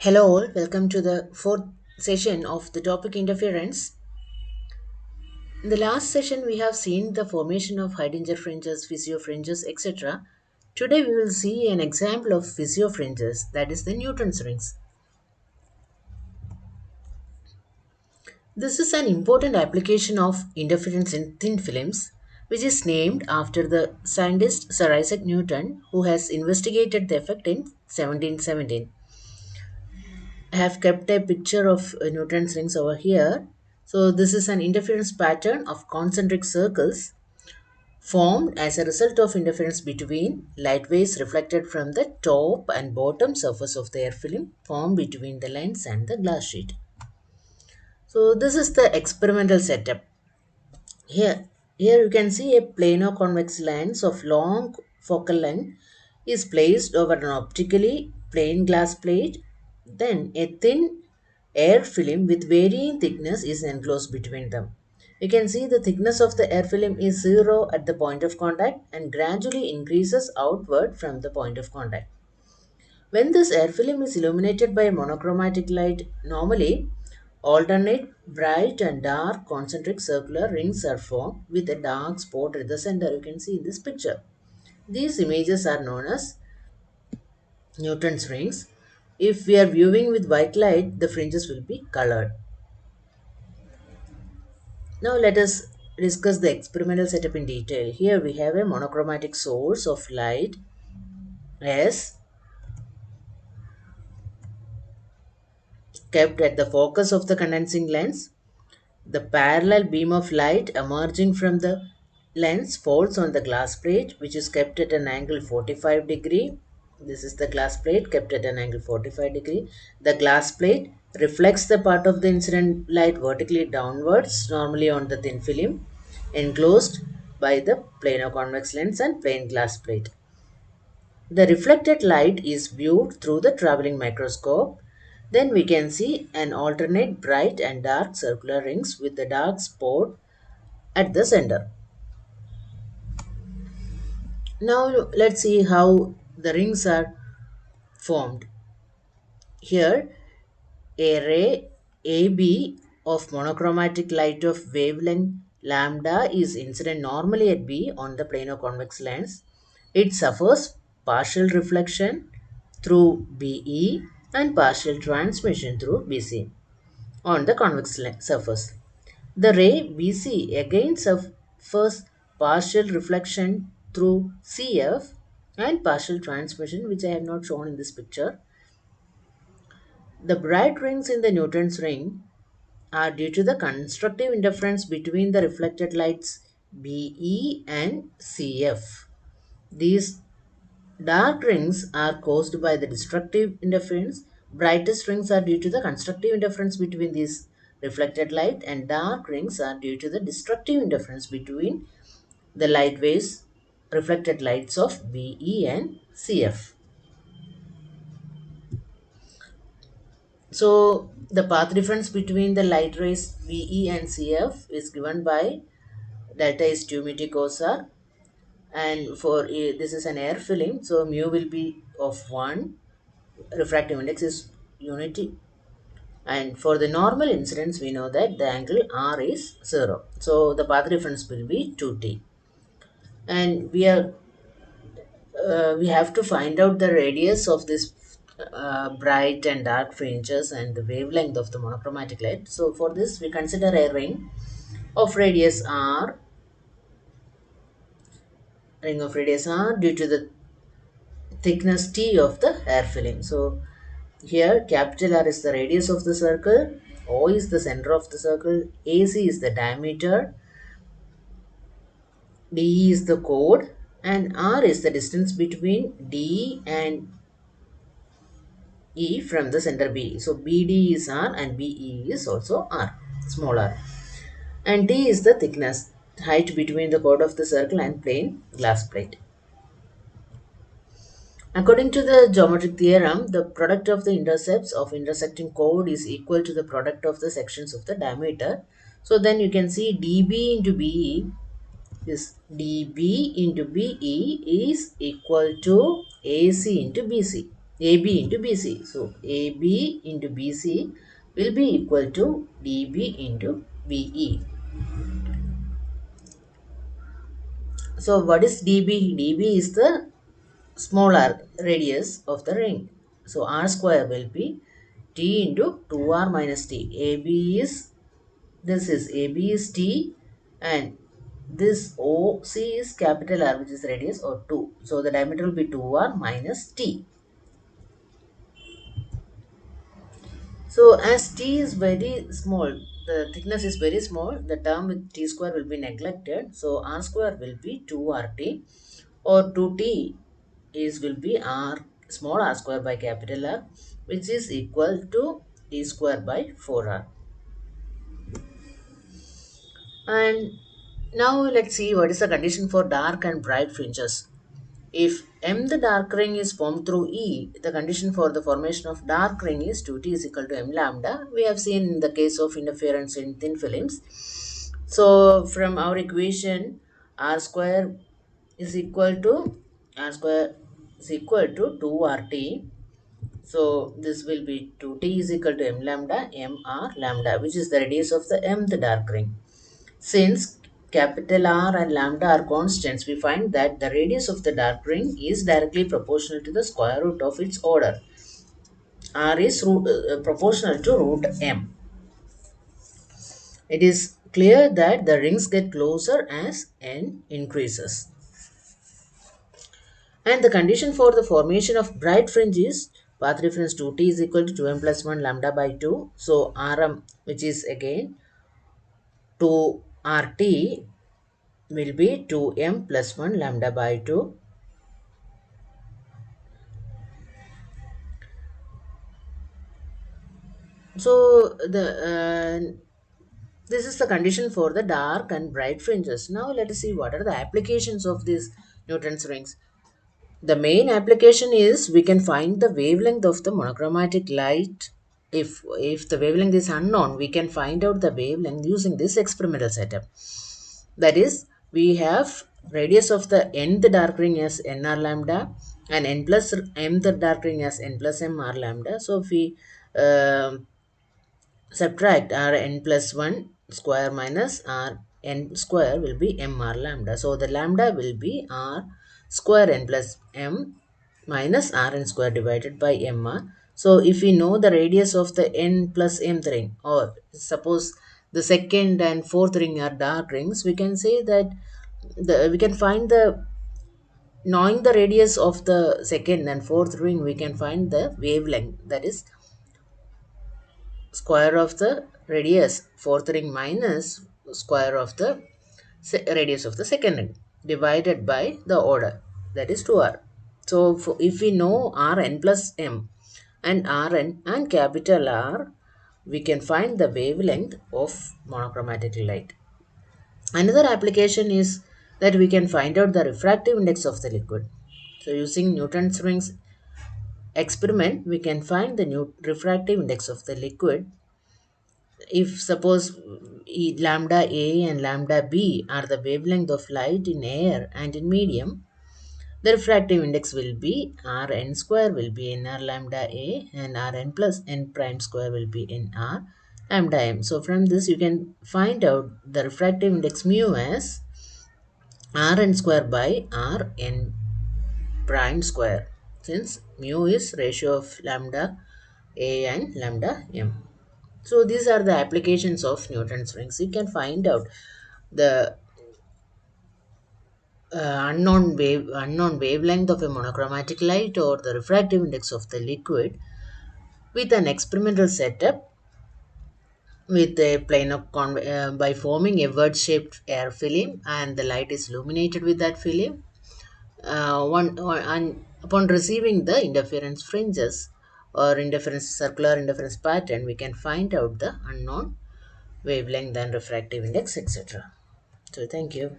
Hello all, welcome to the fourth session of the topic interference. In the last session, we have seen the formation of Heidinger fringes, Fissio fringes, etc. Today, we will see an example of Fissio fringes, that is the Newton's rings. This is an important application of interference in thin films, which is named after the scientist Sir Isaac Newton, who has investigated the effect in 1717. I have kept a picture of Newton's rings over here. So this is an interference pattern of concentric circles formed as a result of interference between light waves reflected from the top and bottom surface of the air film formed between the lens and the glass sheet. So this is the experimental setup. Here you can see a planar convex lens of long focal length is placed over an optically plane glass plate. Then a thin air film with varying thickness is enclosed between them. You can see the thickness of the air film is 0 at the point of contact and gradually increases outward from the point of contact. When this air film is illuminated by a monochromatic light, normally alternate bright and dark concentric circular rings are formed with a dark spot at the center. You can see in this picture. These images are known as Newton's rings. If we are viewing with white light, the fringes will be colored. Now let us discuss the experimental setup in detail. Here we have a monochromatic source of light S kept at the focus of the condensing lens. The parallel beam of light emerging from the lens falls on the glass plate, which is kept at an angle 45 degree. This is the glass plate kept at an angle 45 degree. The glass plate reflects the part of the incident light vertically downwards, normally on the thin film, enclosed by the planar convex lens and plain glass plate. The reflected light is viewed through the traveling microscope. Then we can see an alternate bright and dark circular rings with the dark spot at the center. Now let's see how the rings are formed. Here, a ray AB of monochromatic light of wavelength lambda is incident normally at B on the planar convex lens. It suffers partial reflection through BE and partial transmission through BC on the convex surface. The ray BC again suffers partial reflection through CF and partial transmission, which I have not shown in this picture. The bright rings in the Newton's ring are due to the constructive interference between the reflected lights BE and CF. These dark rings are caused by the destructive interference. Brightest rings are due to the constructive interference between these reflected light, and dark rings are due to the destructive interference between the light waves, reflected lights of BE and CF. So the path difference between the light rays VE and CF is given by delta is 2 mu t cos and for this is an air film, so mu will be of 1, refractive index is unity, and for the normal incidence we know that the angle R is 0, so the path difference will be 2t, and we have to find out the radius of this bright and dark fringes and the wavelength of the monochromatic light. So for this we consider a of radius r ring of radius r due to the thickness t of the air film. So here capital R is the radius of the circle, O is the center of the circle, AC is the diameter, D is the chord, and R is the distance between D and E from the center B. So BD is R and BE is also R, small r. And D is the thickness, height between the chord of the circle and plane glass plate. According to the geometric theorem, the product of the intercepts of intersecting chord is equal to the product of the sections of the diameter. So then you can see dB into BE, this dB into BE is equal to AC into BC. AB into BC. So AB into BC will be equal to DB into BE. So what is DB? DB is the smaller radius of the ring. So R square will be T into 2R minus T. AB is, this is AB is T, and this OC is capital R, which is radius, or 2. So the diameter will be 2R minus T. So as T is very small, the thickness is very small, the term with T square will be neglected. So R square will be 2RT, or 2T is will be R small r square by capital R, which is equal to T square by 4R. And now let's see what is the condition for dark and bright fringes. If M the dark ring is formed through E, the condition for the formation of dark ring is 2T is equal to M lambda. We have seen in the case of interference in thin films. So from our equation, R square is equal to R square is equal to 2RT. So this will be 2T is equal to M lambda, MR lambda, which is the radius of the mth dark ring. Since capital R and lambda are constants, we find that the radius of the dark ring is directly proportional to the square root of its order. R is proportional to root m. It is clear that the rings get closer as n increases. And the condition for the formation of bright fringe is path reference 2t is equal to 2m plus 1 lambda by 2. So Rm, which is again 2RT, will be 2m plus 1 lambda by 2. So this is the condition for the dark and bright fringes. Now let us see what are the applications of these Newton's rings. The main application is we can find the wavelength of the monochromatic light. If the wavelength is unknown, we can find out the wavelength using this experimental setup. That is, we have radius of the nth dark ring as nr lambda and n plus mth dark ring as n plus m r lambda. So if we subtract r n plus 1 square minus r n square will be m r lambda. So the lambda will be r square n plus m minus r n square divided by m r. So if we know the radius of the n plus mth ring, or suppose the second and fourth ring are dark rings, we can say that we can find the, knowing the radius of the second and fourth ring, we can find the wavelength, that is square of the radius fourth ring minus square of the radius of the second ring divided by the order, that is 2r. So if we know Rn plus m and Rn and capital R, we can find the wavelength of monochromatic light. Another application is that we can find out the refractive index of the liquid. So using Newton's rings experiment, we can find the new refractive index of the liquid. If suppose lambda A and lambda B are the wavelength of light in air and in medium, the refractive index will be Rn square will be nr lambda A and Rn plus n prime square will be nr lambda m. So from this you can find out the refractive index mu as Rn square by Rn prime square, since mu is ratio of lambda A and lambda m. So these are the applications of Newton's rings. You can find out the unknown wavelength of a monochromatic light or the refractive index of the liquid with an experimental setup with a plane of by forming a wedge-shaped air film, and the light is illuminated with that film. And upon receiving the interference fringes or circular interference pattern, we can find out the unknown wavelength and refractive index, etc. So thank you.